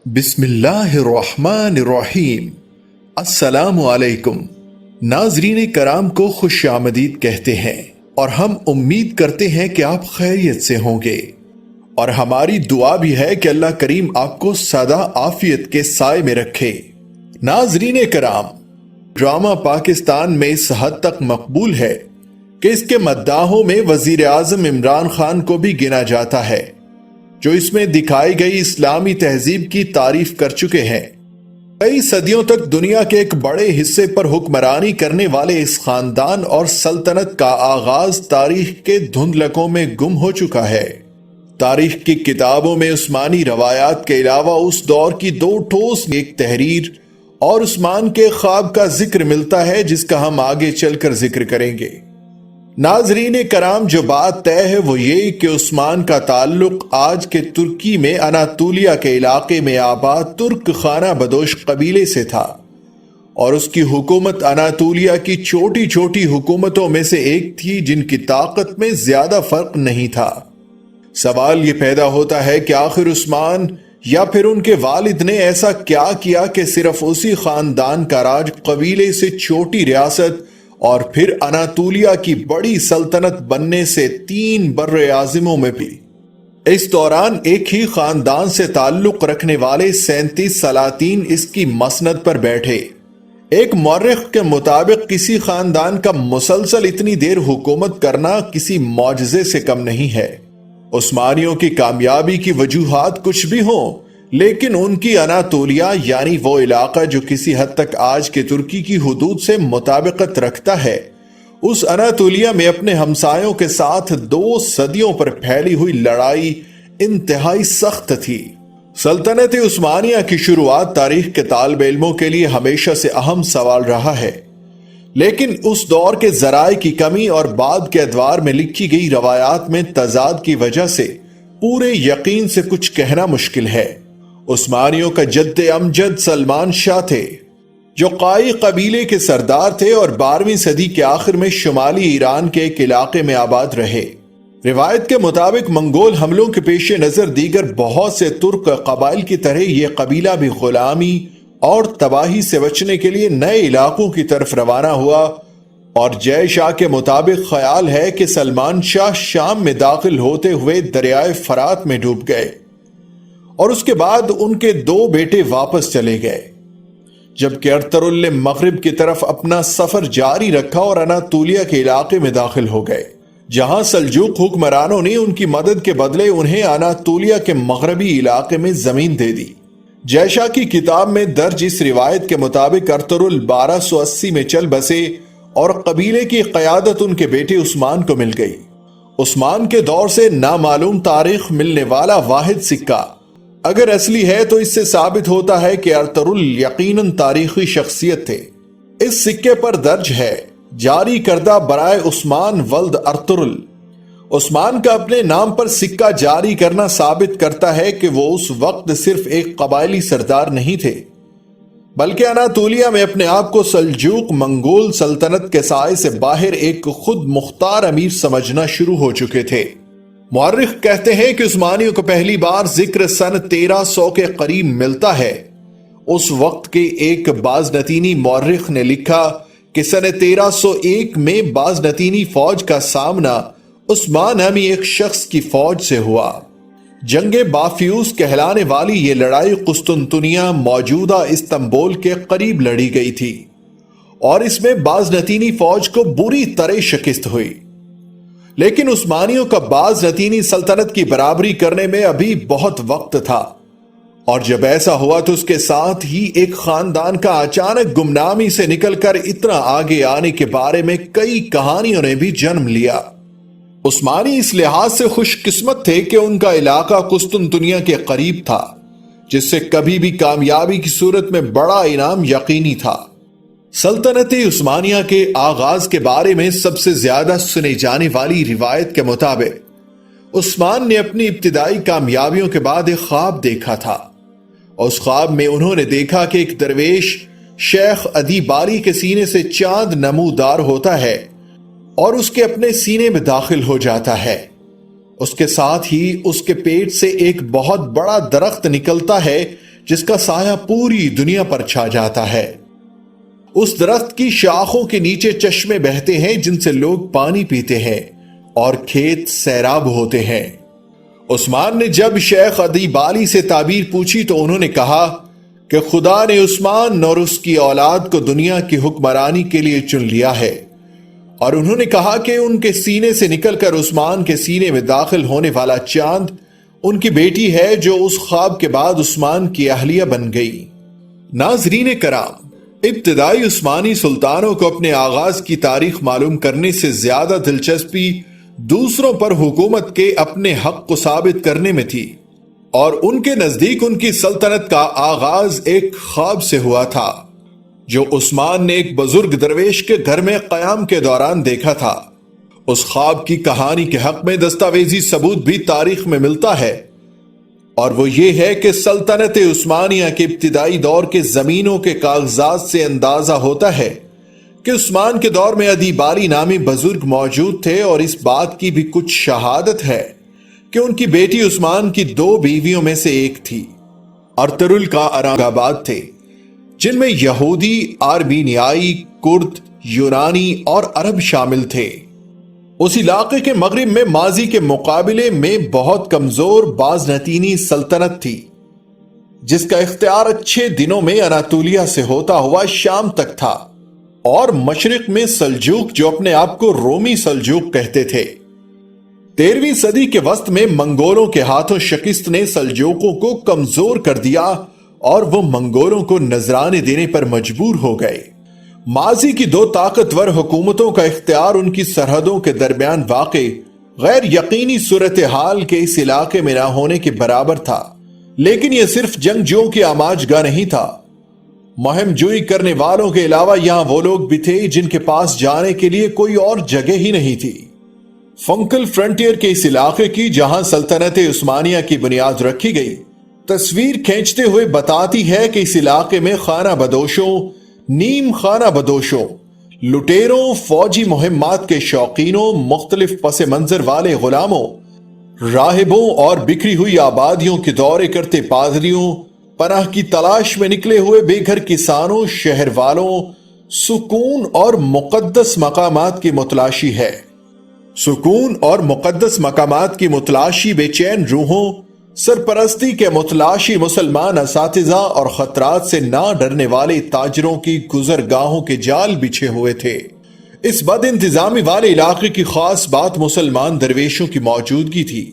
بسم اللہ الرحمن الرحیم۔ السلام علیکم۔ ناظرین کرام کو خوش آمدید کہتے ہیں اور ہم امید کرتے ہیں کہ آپ خیریت سے ہوں گے، اور ہماری دعا بھی ہے کہ اللہ کریم آپ کو سدا عافیت کے سائے میں رکھے۔ ناظرین کرام، ڈرامہ پاکستان میں اس حد تک مقبول ہے کہ اس کے مداحوں میں وزیر اعظم عمران خان کو بھی گنا جاتا ہے، جو اس میں دکھائی گئی اسلامی تہذیب کی تعریف کر چکے ہیں۔ کئی صدیوں تک دنیا کے ایک بڑے حصے پر حکمرانی کرنے والے اس خاندان اور سلطنت کا آغاز تاریخ کے دھندلکوں میں گم ہو چکا ہے۔ تاریخ کی کتابوں میں عثمانی روایات کے علاوہ اس دور کی دو ٹھوس ایک تحریر اور عثمان کے خواب کا ذکر ملتا ہے، جس کا ہم آگے چل کر ذکر کریں گے۔ ناظرین کرام، جو بات طے ہے وہ یہ کہ عثمان کا تعلق آج کے ترکی میں اناطولیہ کے علاقے میں آباد ترک خانہ بدوش قبیلے سے تھا، اور اس کی حکومت اناطولیہ کی چھوٹی چھوٹی حکومتوں میں سے ایک تھی جن کی طاقت میں زیادہ فرق نہیں تھا۔ سوال یہ پیدا ہوتا ہے کہ آخر عثمان یا پھر ان کے والد نے ایسا کیا کیا کہ صرف اسی خاندان کا راج قبیلے سے چھوٹی ریاست اور پھر اناطولیہ کی بڑی سلطنت بننے سے 3 بر اعظموں میں بھی۔ اس دوران ایک ہی خاندان سے تعلق رکھنے والے 37 سلاطین اس کی مسند پر بیٹھے۔ ایک مورخ کے مطابق کسی خاندان کا مسلسل اتنی دیر حکومت کرنا کسی معجزے سے کم نہیں ہے۔ عثمانیوں کی کامیابی کی وجوہات کچھ بھی ہوں، لیکن ان کی اناطولیہ یعنی وہ علاقہ جو کسی حد تک آج کے ترکی کی حدود سے مطابقت رکھتا ہے، اس اناطولیہ میں اپنے ہمسایوں کے ساتھ 2 صدیوں پر پھیلی ہوئی لڑائی انتہائی سخت تھی۔ سلطنت عثمانیہ کی شروعات تاریخ کے طالب علموں کے لیے ہمیشہ سے اہم سوال رہا ہے، لیکن اس دور کے ذرائع کی کمی اور بعد کے ادوار میں لکھی گئی روایات میں تضاد کی وجہ سے پورے یقین سے کچھ کہنا مشکل ہے۔ عثمانیوں کا جد امجد سلمان شاہ تھے، جو قائی قبیلے کے سردار تھے اور 12ویں صدی کے آخر میں شمالی ایران کے ایک علاقے میں آباد رہے۔ روایت کے مطابق منگول حملوں کے پیش نظر دیگر بہت سے ترک قبائل کی طرح یہ قبیلہ بھی غلامی اور تباہی سے بچنے کے لیے نئے علاقوں کی طرف روانہ ہوا، اور جے شاہ کے مطابق خیال ہے کہ سلمان شاہ شام میں داخل ہوتے ہوئے دریائے فرات میں ڈوب گئے، اور اس کے بعد ان کے 2 بیٹے واپس چلے گئے، جبکہ ارطغرل نے مغرب کی طرف اپنا سفر جاری رکھا اور اناطولیہ کے علاقے میں داخل ہو گئے، جہاں سلجوق حکمرانوں نے ان کی مدد کے بدلے انہیں اناطولیہ کے مغربی علاقے میں زمین دے دی۔ جے شاہ کی کتاب میں درج اس روایت کے مطابق ارطغرل 1280 میں چل بسے اور قبیلے کی قیادت ان کے بیٹے عثمان کو مل گئی۔ عثمان کے دور سے نامعلوم تاریخ ملنے والا واحد سکہ اگر اصلی ہے تو اس سے ثابت ہوتا ہے کہ ارطغرل یقیناً تاریخی شخصیت تھے۔ اس سکے پر درج ہے جاری کردہ برائے عثمان ولد ارطغرل۔ عثمان کا اپنے نام پر سکہ جاری کرنا ثابت کرتا ہے کہ وہ اس وقت صرف ایک قبائلی سردار نہیں تھے، بلکہ اناطولیہ میں اپنے آپ کو سلجوق منگول سلطنت کے سائے سے باہر ایک خود مختار امیر سمجھنا شروع ہو چکے تھے۔ مورخ کہتے ہیں کہ عثمانیوں کو پہلی بار ذکر سن 1300 کے قریب ملتا ہے۔ اس وقت کے ایک بازنطینی مورخ نے لکھا کہ سن 1301 میں بازنطینی فوج کا سامنا عثمان نامی ایک شخص کی فوج سے ہوا۔ جنگ بافیوس کہلانے والی یہ لڑائی قسطنطنیہ موجودہ استنبول کے قریب لڑی گئی تھی، اور اس میں بازنطینی فوج کو بری طرح شکست ہوئی، لیکن عثمانیوں کا بازنطینی سلطنت کی برابری کرنے میں ابھی بہت وقت تھا، اور جب ایسا ہوا تو اس کے ساتھ ہی ایک خاندان کا اچانک گمنامی سے نکل کر اتنا آگے آنے کے بارے میں کئی کہانیوں نے بھی جنم لیا۔ عثمانی اس لحاظ سے خوش قسمت تھے کہ ان کا علاقہ قسطنطنیہ کے قریب تھا، جس سے کبھی بھی کامیابی کی صورت میں بڑا انعام یقینی تھا۔ سلطنت عثمانیہ کے آغاز کے بارے میں سب سے زیادہ سنے جانے والی روایت کے مطابق عثمان نے اپنی ابتدائی کامیابیوں کے بعد ایک خواب دیکھا تھا۔ اس خواب میں انہوں نے دیکھا کہ ایک درویش شیخ ادی باری کے سینے سے چاند نمودار ہوتا ہے اور اس کے اپنے سینے میں داخل ہو جاتا ہے۔ اس کے ساتھ ہی اس کے پیٹ سے ایک بہت بڑا درخت نکلتا ہے جس کا سایہ پوری دنیا پر چھا جاتا ہے۔ اس درخت کی شاخوں کے نیچے چشمے بہتے ہیں جن سے لوگ پانی پیتے ہیں اور کھیت سیراب ہوتے ہیں۔ عثمان نے جب شیخ ادیب علی سے تعبیر پوچھی تو انہوں نے کہا کہ خدا نے عثمان اور اس کی اولاد کو دنیا کی حکمرانی کے لیے چن لیا ہے، اور انہوں نے کہا کہ ان کے سینے سے نکل کر عثمان کے سینے میں داخل ہونے والا چاند ان کی بیٹی ہے جو اس خواب کے بعد عثمان کی اہلیہ بن گئی۔ ناظرین کرام، ابتدائی عثمانی سلطانوں کو اپنے آغاز کی تاریخ معلوم کرنے سے زیادہ دلچسپی دوسروں پر حکومت کے اپنے حق کو ثابت کرنے میں تھی، اور ان کے نزدیک ان کی سلطنت کا آغاز ایک خواب سے ہوا تھا جو عثمان نے ایک بزرگ درویش کے گھر میں قیام کے دوران دیکھا تھا۔ اس خواب کی کہانی کے حق میں دستاویزی ثبوت بھی تاریخ میں ملتا ہے، اور وہ یہ ہے کہ سلطنت عثمانیہ کے ابتدائی دور کے زمینوں کے کاغذات سے اندازہ ہوتا ہے کہ عثمان کے دور میں ادیب علی نامی بزرگ موجود تھے، اور اس بات کی بھی کچھ شہادت ہے کہ ان کی بیٹی عثمان کی 2 بیویوں میں سے ایک تھی۔ ارطغرل کا ارنگ آباد تھے، جن میں یہودی، آرمینیائی، کرد، یونانی اور عرب شامل تھے۔ اس علاقے کے مغرب میں ماضی کے مقابلے میں بہت کمزور بازنطینی سلطنت تھی، جس کا اختیار اچھے دنوں میں اناطولیہ سے ہوتا ہوا شام تک تھا، اور مشرق میں سلجوق جو اپنے آپ کو رومی سلجوق کہتے تھے۔ 13ویں صدی کے وسط میں منگولوں کے ہاتھوں شکست نے سلجوقوں کو کمزور کر دیا، اور وہ منگولوں کو نذرانے دینے پر مجبور ہو گئے۔ ماضی کی 2 طاقتور حکومتوں کا اختیار ان کی سرحدوں کے درمیان واقع غیر یقینی صورتحال کے اس علاقے میں نہ ہونے کے برابر تھا، لیکن یہ صرف جنگجوؤں کی آماج گاہ نہیں تھا۔ مہم جوئی کرنے والوں کے علاوہ یہاں وہ لوگ بھی تھے جن کے پاس جانے کے لیے کوئی اور جگہ ہی نہیں تھی۔ فنکل فرنٹیئر کے اس علاقے کی جہاں سلطنت عثمانیہ کی بنیاد رکھی گئی، تصویر کھینچتے ہوئے بتاتی ہے کہ اس علاقے میں خانہ بدوشوں، نیم خانہ بدوشوں، لٹیروں، فوجی مہمات کے شوقینوں، مختلف پس منظر والے غلاموں، راہبوں اور بکھری ہوئی آبادیوں کے دورے کرتے پادریوں، پناہ کی تلاش میں نکلے ہوئے بے گھر کسانوں، شہر والوں، سکون اور مقدس مقامات کی متلاشی ہے۔ سکون اور مقدس مقامات کی متلاشی، بے چین روحوں، سرپرستی کے متلاشی مسلمان اساتذہ اور خطرات سے نہ ڈرنے والے تاجروں کی گزرگاہوں کے جال بچھے ہوئے تھے۔ اس بد انتظامی والے علاقے کی خاص بات مسلمان درویشوں کی موجودگی تھی۔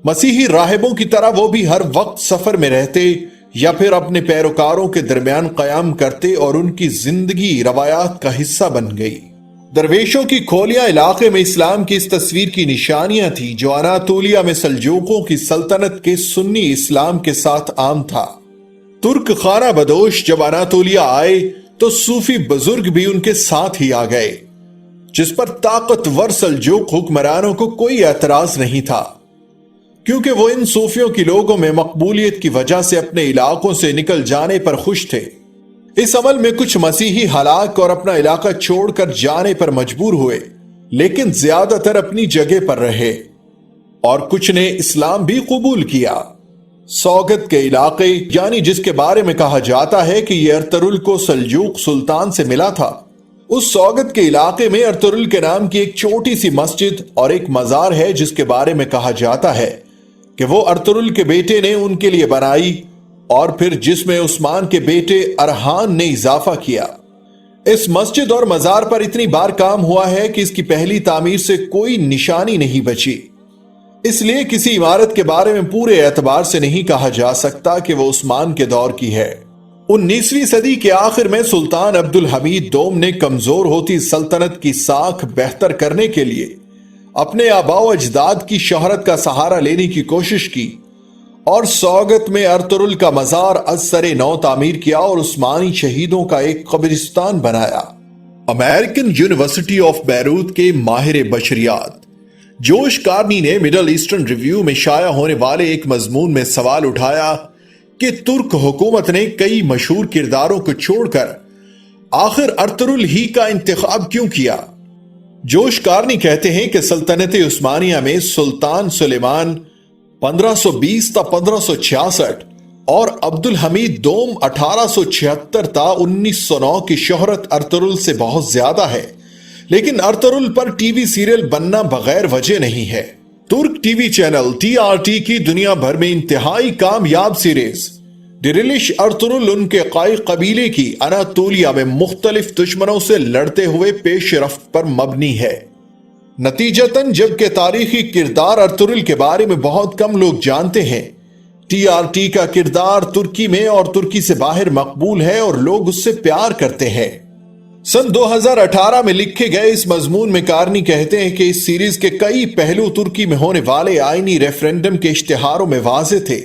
مسیحی راہبوں کی طرح وہ بھی ہر وقت سفر میں رہتے یا پھر اپنے پیروکاروں کے درمیان قیام کرتے، اور ان کی زندگی روایات کا حصہ بن گئی۔ درویشوں کی کھولیاں علاقے میں اسلام کی اس تصویر کی نشانیاں تھیں جو اناطولیہ میں سلجوقوں کی سلطنت کے سنی اسلام کے ساتھ عام تھا۔ ترک خانہ بدوش جب اناطولیہ آئے تو صوفی بزرگ بھی ان کے ساتھ ہی آ گئے، جس پر طاقتور سلجوق حکمرانوں کو کوئی اعتراض نہیں تھا، کیونکہ وہ ان صوفیوں کی لوگوں میں مقبولیت کی وجہ سے اپنے علاقوں سے نکل جانے پر خوش تھے۔ اس عمل میں کچھ مسیحی ہلاک اور اپنا علاقہ چھوڑ کر جانے پر مجبور ہوئے، لیکن زیادہ تر اپنی جگہ پر رہے، اور کچھ نے اسلام بھی قبول کیا۔ سوگت کے علاقے، یعنی جس کے بارے میں کہا جاتا ہے کہ یہ ارطغرل کو سلجوق سلطان سے ملا تھا، اس سوگت کے علاقے میں ارطغرل کے نام کی ایک چھوٹی سی مسجد اور ایک مزار ہے جس کے بارے میں کہا جاتا ہے کہ وہ ارطغرل کے بیٹے نے ان کے لیے بنائی، اور پھر جس میں عثمان کے بیٹے ارحان نے اضافہ کیا۔ اس مسجد اور مزار پر اتنی بار کام ہوا ہے کہ اس کی پہلی تعمیر سے کوئی نشانی نہیں بچی، اس لیے کسی عمارت کے بارے میں پورے اعتبار سے نہیں کہا جا سکتا کہ وہ عثمان کے دور کی ہے۔ 19ویں صدی کے آخر میں سلطان عبد الحمید دوم نے کمزور ہوتی سلطنت کی ساکھ بہتر کرنے کے لیے اپنے آباء و اجداد کی شہرت کا سہارا لینے کی کوشش کی، اور سوگت میں ارطغرل کا مزار از سر نو تعمیر کیا اور عثمانی شہیدوں کا ایک قبرستان بنایا۔ امریکن یونیورسٹی آف بیروت کے ماہر بشریات جوش کارنی نے مڈل ایسٹرن ریویو میں شائع ہونے والے ایک مضمون میں سوال اٹھایا کہ ترک حکومت نے کئی مشہور کرداروں کو چھوڑ کر آخر ارطغرل ہی کا انتخاب کیوں کیا۔ جوش کارنی کہتے ہیں کہ سلطنت عثمانیہ میں سلطان سلیمان 1520 تا 1566 اور عبد الحمید دوم 1876 تا 1909 کی شہرت ارطغرل سے بہت زیادہ ہے، لیکن ارطغرل پر ٹی وی سیریل بننا بغیر وجہ نہیں ہے۔ ترک ٹی وی چینل TRT کی دنیا بھر میں انتہائی کامیاب سیریز ڈیرلش ارطغرل ان کے قائی قبیلے کی اناطولیہ میں مختلف دشمنوں سے لڑتے ہوئے پیش رفت پر مبنی ہے۔ نتیجتاً جبکہ تاریخی کردار ارطغرل کے بارے میں بہت کم لوگ جانتے ہیں، TRT کا کردار ترکی میں اور ترکی سے باہر مقبول ہے اور لوگ اس سے پیار کرتے ہیں۔ سن 2018 میں لکھے گئے اس مضمون میں کارنی کہتے ہیں کہ اس سیریز کے کئی پہلو ترکی میں ہونے والے آئینی ریفرنڈم کے اشتہاروں میں واضح تھے،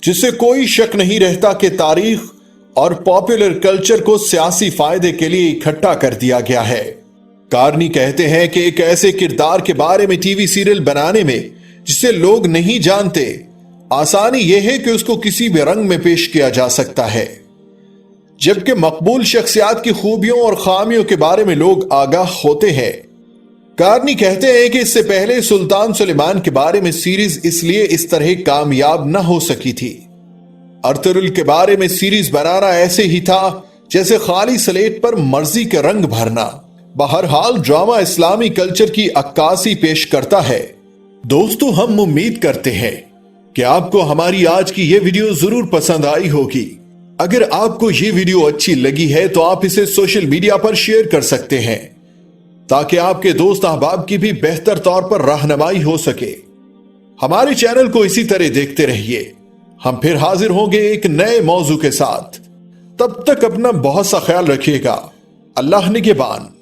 جس سے کوئی شک نہیں رہتا کہ تاریخ اور پاپولر کلچر کو سیاسی فائدے کے لیے اکٹھا کر دیا گیا ہے۔ کارنی کہتے ہیں کہ ایک ایسے کردار کے بارے میں ٹی وی سیریل بنانے میں جسے لوگ نہیں جانتے، آسانی یہ ہے کہ اس کو کسی بھی رنگ میں پیش کیا جا سکتا ہے، جبکہ مقبول شخصیات کی خوبیوں اور خامیوں کے بارے میں لوگ آگاہ ہوتے ہیں۔ کارنی کہتے ہیں کہ اس سے پہلے سلطان سلیمان کے بارے میں سیریز اس لیے اس طرح کامیاب نہ ہو سکی تھی۔ ارطغرل کے بارے میں سیریز بنانا ایسے ہی تھا جیسے خالی سلیٹ پر مرضی کے رنگ بھرنا۔ بہرحال ڈرامہ اسلامی کلچر کی عکاسی پیش کرتا ہے۔ دوستو، ہم امید کرتے ہیں کہ آپ کو ہماری آج کی یہ ویڈیو ضرور پسند آئی ہوگی۔ اگر آپ کو یہ ویڈیو اچھی لگی ہے تو آپ اسے سوشل میڈیا پر شیئر کر سکتے ہیں تاکہ آپ کے دوست احباب کی بھی بہتر طور پر رہنمائی ہو سکے۔ ہمارے چینل کو اسی طرح دیکھتے رہیے۔ ہم پھر حاضر ہوں گے ایک نئے موضوع کے ساتھ۔ تب تک اپنا بہت سا خیال رکھیے گا۔ اللہ نگہبان۔